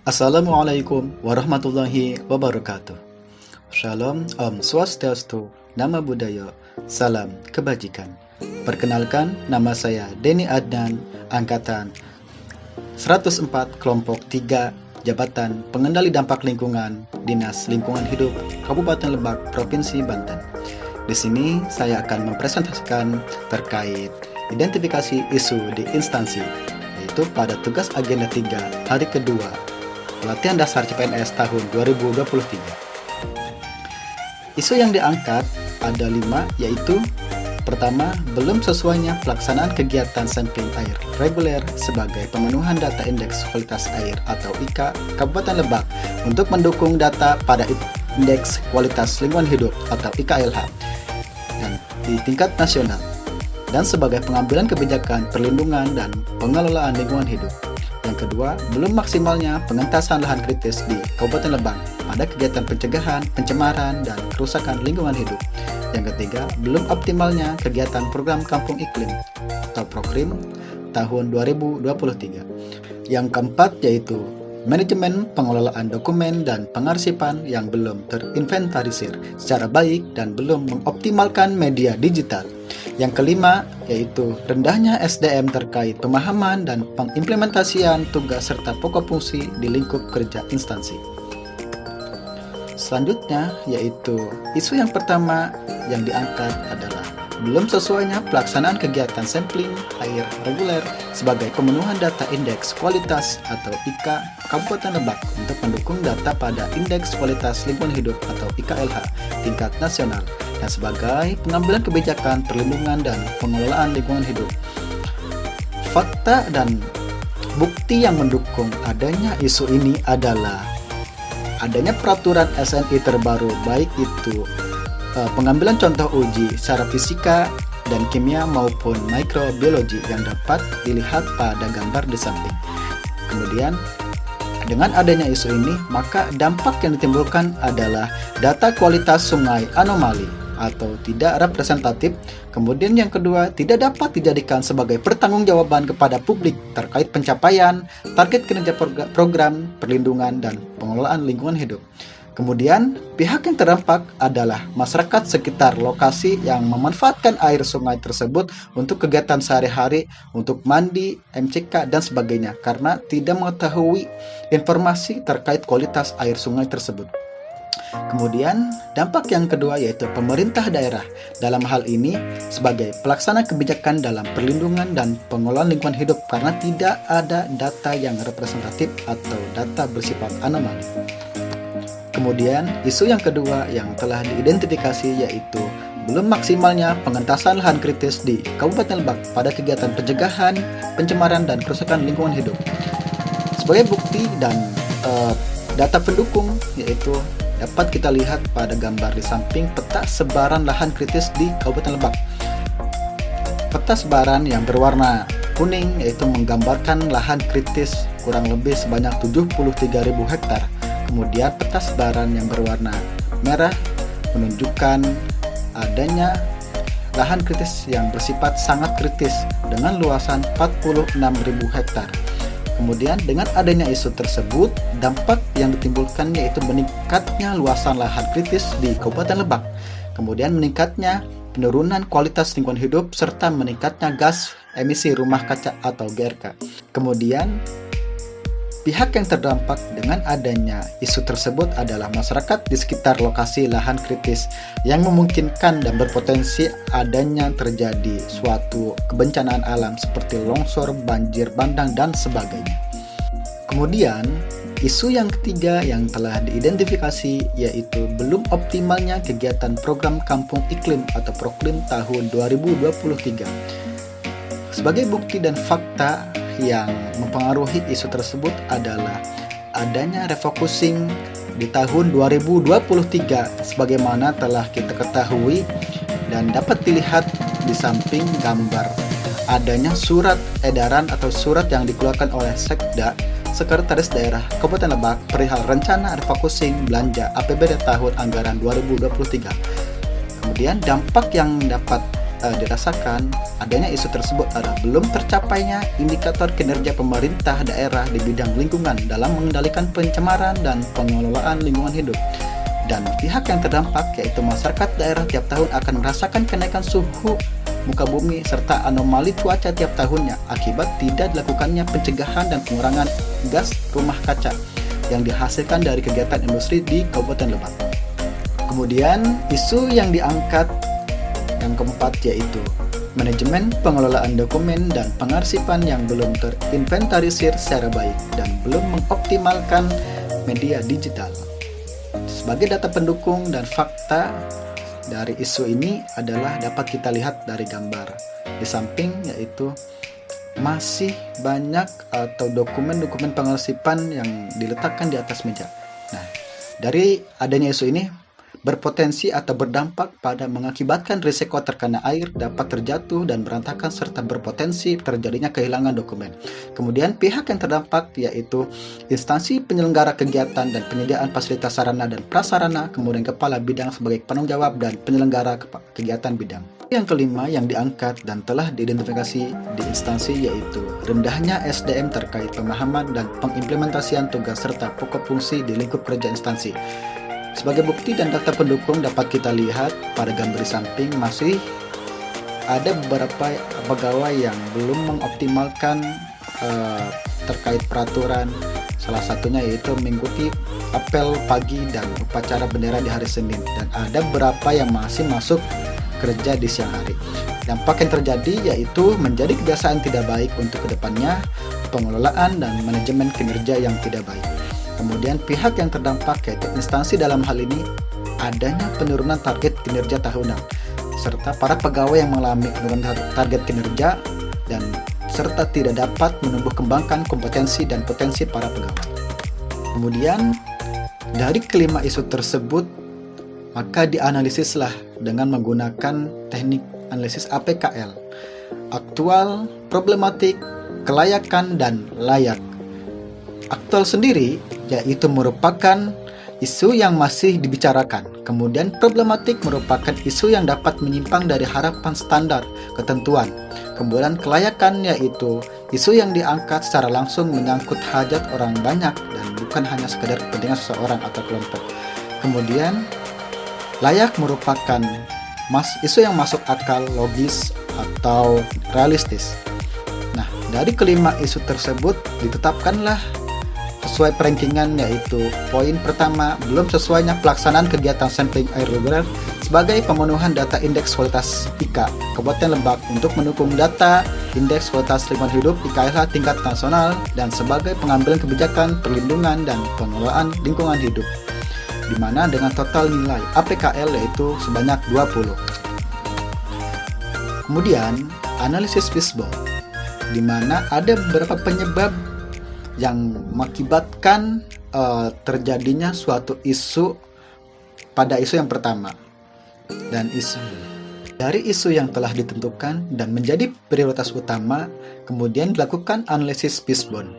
Assalamualaikum warahmatullahi wabarakatuh. Shalom, Om Swastiastu, Nama Budaya, Salam Kebajikan. Perkenalkan, nama saya Denny Adnan, Angkatan 104 Kelompok 3, Jabatan Pengendali Dampak Lingkungan, Dinas Lingkungan Hidup, Kabupaten Lebak, Provinsi Banten. Di sini saya akan mempresentasikan terkait identifikasi isu di instansi, yaitu pada tugas agenda 3 hari kedua Pelatihan Dasar CPNS tahun 2023. Isu yang diangkat ada 5, yaitu pertama, belum sesuainya pelaksanaan kegiatan sampling air reguler sebagai pemenuhan data indeks kualitas air atau IKA Kabupaten Lebak untuk mendukung data pada indeks kualitas lingkungan hidup atau IKLH dan di tingkat nasional, dan sebagai pengambilan kebijakan perlindungan dan pengelolaan lingkungan hidup. Yang kedua, belum maksimalnya pengentasan lahan kritis di Kabupaten Lebak pada kegiatan pencegahan, pencemaran, dan kerusakan lingkungan hidup. Yang ketiga, belum optimalnya kegiatan program Kampung Iklim atau Proklim tahun 2023. Yang keempat yaitu manajemen pengelolaan dokumen dan pengarsipan yang belum terinventarisir secara baik dan belum mengoptimalkan media digital. Yang kelima yaitu rendahnya SDM terkait pemahaman dan pengimplementasian tugas serta pokok fungsi di lingkup kerja instansi. Selanjutnya yaitu isu yang pertama yang diangkat adalah belum sesuainya pelaksanaan kegiatan sampling air reguler sebagai pemenuhan data indeks kualitas atau IKA Kabupaten Lebak untuk mendukung data pada indeks kualitas lingkungan hidup atau IKLH tingkat nasional dan sebagai pengambilan kebijakan perlindungan dan pengelolaan lingkungan hidup. Fakta dan bukti yang mendukung adanya isu ini adalah adanya peraturan SNI terbaru, baik itu pengambilan contoh uji secara fisika dan kimia maupun mikrobiologi yang dapat dilihat pada gambar di samping. Kemudian dengan adanya isu ini, maka dampak yang ditimbulkan adalah data kualitas sungai anomali atau tidak representatif. Kemudian yang kedua, tidak dapat dijadikan sebagai pertanggungjawaban kepada publik terkait pencapaian target kinerja program perlindungan dan pengelolaan lingkungan hidup. Kemudian, pihak yang terdampak adalah masyarakat sekitar lokasi yang memanfaatkan air sungai tersebut untuk kegiatan sehari-hari, untuk mandi, MCK, dan sebagainya, karena tidak mengetahui informasi terkait kualitas air sungai tersebut. Kemudian, dampak yang kedua yaitu pemerintah daerah dalam hal ini sebagai pelaksana kebijakan dalam perlindungan dan pengelolaan lingkungan hidup karena tidak ada data yang representatif atau data bersifat anomali. Kemudian, isu yang kedua yang telah diidentifikasi yaitu belum maksimalnya pengentasan lahan kritis di Kabupaten Lebak pada kegiatan pencegahan, pencemaran, dan kerusakan lingkungan hidup. Sebagai bukti dan data pendukung yaitu dapat kita lihat pada gambar di samping peta sebaran lahan kritis di Kabupaten Lebak. Peta sebaran yang berwarna kuning yaitu menggambarkan lahan kritis kurang lebih sebanyak 73.000 hektar. Kemudian peta sebaran yang berwarna merah menunjukkan adanya lahan kritis yang bersifat sangat kritis dengan luasan 46.000 hektar. Kemudian dengan adanya isu tersebut, dampak yang ditimbulkan yaitu meningkatnya luasan lahan kritis di Kabupaten Lebak. Kemudian meningkatnya penurunan kualitas lingkungan hidup serta meningkatnya gas emisi rumah kaca atau GRK. Kemudian pihak yang terdampak dengan adanya isu tersebut adalah masyarakat di sekitar lokasi lahan kritis yang memungkinkan dan berpotensi adanya terjadi suatu kebencanaan alam seperti longsor, banjir bandang, dan sebagainya. Kemudian, isu yang ketiga yang telah diidentifikasi yaitu belum optimalnya kegiatan program Kampung Iklim atau Proklim tahun 2023. Sebagai bukti dan fakta yang mempengaruhi isu tersebut adalah adanya refocusing di tahun 2023 sebagaimana telah kita ketahui dan dapat dilihat di samping gambar adanya surat edaran atau surat yang dikeluarkan oleh Sekda Sekretaris Daerah Kabupaten Lebak perihal rencana refocusing belanja APBD tahun anggaran 2023. Kemudian dampak yang dapat dirasakan adanya isu tersebut adalah belum tercapainya indikator kinerja pemerintah daerah di bidang lingkungan dalam mengendalikan pencemaran dan pengelolaan lingkungan hidup. Dan pihak yang terdampak, yaitu masyarakat daerah, tiap tahun akan merasakan kenaikan suhu muka bumi serta anomali cuaca tiap tahunnya akibat tidak dilakukannya pencegahan dan pengurangan gas rumah kaca yang dihasilkan dari kegiatan industri di Kabupaten Lebak. Kemudian isu yang diangkat yang keempat yaitu manajemen pengelolaan dokumen dan pengarsipan yang belum terinventarisir secara baik dan belum mengoptimalkan media digital. Sebagai data pendukung dan fakta dari isu ini adalah dapat kita lihat dari gambar di samping, yaitu masih banyak atau dokumen-dokumen pengarsipan yang diletakkan di atas meja. Nah, dari adanya isu ini berpotensi atau berdampak pada mengakibatkan risiko terkena air, dapat terjatuh dan berantakan serta berpotensi terjadinya kehilangan dokumen. Kemudian pihak yang terdampak yaitu instansi penyelenggara kegiatan dan penyediaan fasilitas sarana dan prasarana, kemudian kepala bidang sebagai penanggung jawab dan penyelenggara kegiatan bidang. Yang kelima yang diangkat dan telah diidentifikasi di instansi yaitu rendahnya SDM terkait pemahaman dan pengimplementasian tugas serta pokok fungsi di lingkup kerja instansi. Sebagai bukti dan data pendukung dapat kita lihat pada gambar di samping masih ada beberapa pegawai yang belum mengoptimalkan terkait peraturan. Salah satunya yaitu mengikuti apel pagi dan upacara bendera di hari Senin, dan ada beberapa yang masih masuk kerja di siang hari. Dampak yang terjadi yaitu menjadi kebiasaan tidak baik untuk kedepannya, pengelolaan dan manajemen kinerja yang tidak baik. Kemudian pihak yang terdampak yaitu instansi dalam hal ini adanya penurunan target kinerja tahunan serta para pegawai yang mengalami penurunan target kinerja dan serta tidak dapat menumbuh kembangkan kompetensi dan potensi para pegawai. Kemudian dari kelima isu tersebut maka dianalisislah dengan menggunakan teknik analisis APKL: aktual, problematik, kelayakan, dan layak. Aktual sendiri yaitu merupakan isu yang masih dibicarakan. Kemudian problematik merupakan isu yang dapat menyimpang dari harapan standar ketentuan. Kemudian kelayakan yaitu isu yang diangkat secara langsung menyangkut hajat orang banyak dan bukan hanya sekedar kepentingan seseorang atau kelompok. Kemudian layak merupakan isu yang masuk akal, logis, atau realistis. Nah, dari kelima isu tersebut ditetapkanlah sesuai perankingan, yaitu poin pertama, belum sesuainya pelaksanaan kegiatan sampling air reguler sebagai pemenuhan data indeks kualitas IKA Kabupaten Lebak untuk mendukung data indeks kualitas lingkungan hidup IKLH tingkat nasional dan sebagai pengambilan kebijakan perlindungan dan pengelolaan lingkungan hidup, di mana dengan total nilai APKL yaitu sebanyak 20. Kemudian analisis fishbone, di mana ada beberapa penyebab yang mengakibatkan terjadinya suatu isu pada isu yang pertama. Dan dari isu yang telah ditentukan dan menjadi prioritas utama, kemudian dilakukan analisis fishbone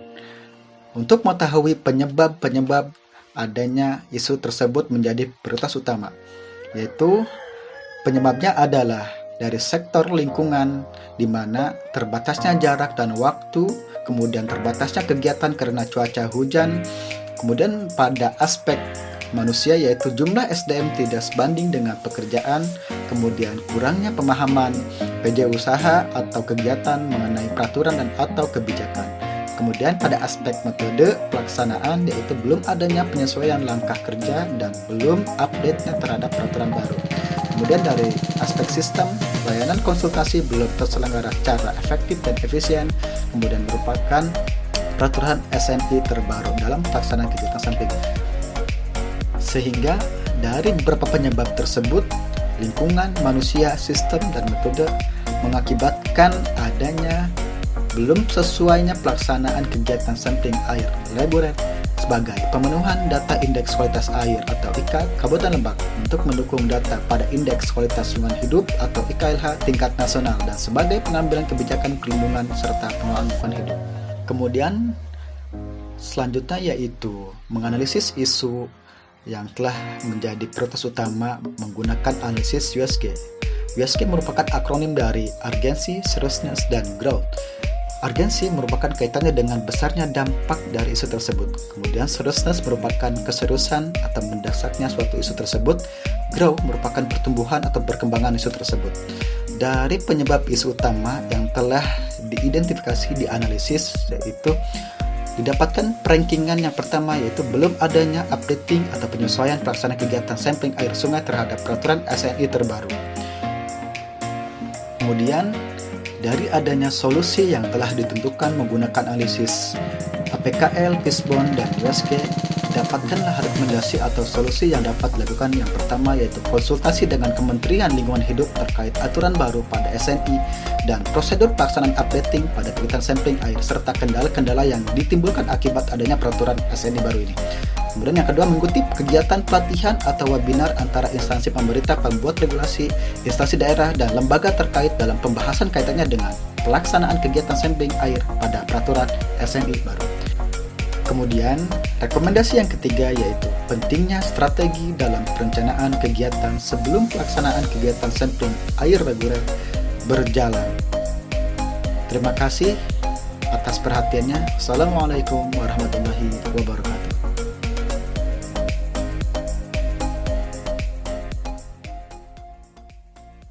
untuk mengetahui penyebab-penyebab adanya isu tersebut menjadi prioritas utama, yaitu penyebabnya adalah dari sektor lingkungan, di mana terbatasnya jarak dan waktu, kemudian terbatasnya kegiatan karena cuaca hujan, kemudian pada aspek manusia yaitu jumlah SDM tidak sebanding dengan pekerjaan, kemudian kurangnya pemahaman PJ usaha atau kegiatan mengenai peraturan dan atau kebijakan. Kemudian pada aspek metode pelaksanaan yaitu belum adanya penyesuaian langkah kerja dan belum update-nya terhadap peraturan baru. Kemudian dari aspek sistem, layanan konsultasi belum terselenggara secara efektif dan efisien, kemudian merupakan peraturan SNI terbaru dalam pelaksanaan kegiatan sampling. Sehingga dari beberapa penyebab tersebut, lingkungan, manusia, sistem, dan metode mengakibatkan adanya belum sesuainya pelaksanaan kegiatan sampling air reguler sebagai pemenuhan data indeks kualitas air atau IKA Kabupaten Lebak untuk mendukung data pada indeks kualitas lingkungan hidup atau IKLH tingkat nasional dan sebagai pengambilan kebijakan perlindungan serta pengelolaan lingkungan hidup. Kemudian selanjutnya yaitu menganalisis isu yang telah menjadi prioritas utama menggunakan analisis USG, USG merupakan akronim dari Urgency, Seriousness, dan Growth. Urgency merupakan kaitannya dengan besarnya dampak dari isu tersebut. Kemudian seriousness merupakan keseriusan atau mendasarnya suatu isu tersebut. Growth merupakan pertumbuhan atau perkembangan isu tersebut. Dari penyebab isu utama yang telah diidentifikasi, dianalisis, yaitu didapatkan rankingan yang pertama, yaitu belum adanya updating atau penyesuaian pelaksanaan kegiatan sampling air sungai terhadap peraturan SNI terbaru. Kemudian, dari adanya solusi yang telah ditentukan menggunakan analisis APKL, Fishbone, dan USG, dapatkanlah rekomendasi atau solusi yang dapat dilakukan. Yang pertama yaitu konsultasi dengan Kementerian Lingkungan Hidup terkait aturan baru pada SNI dan prosedur pelaksanaan updating pada kegiatan sampling air serta kendala-kendala yang ditimbulkan akibat adanya peraturan SNI baru ini. Kemudian yang kedua, mengutip kegiatan pelatihan atau webinar antara instansi pemerintah, pembuat regulasi, instansi daerah, dan lembaga terkait dalam pembahasan kaitannya dengan pelaksanaan kegiatan sampling air pada peraturan SNI baru. Kemudian, rekomendasi yang ketiga yaitu pentingnya strategi dalam perencanaan kegiatan sebelum pelaksanaan kegiatan sampling air reguler berjalan. Terima kasih atas perhatiannya. Assalamualaikum warahmatullahi wabarakatuh.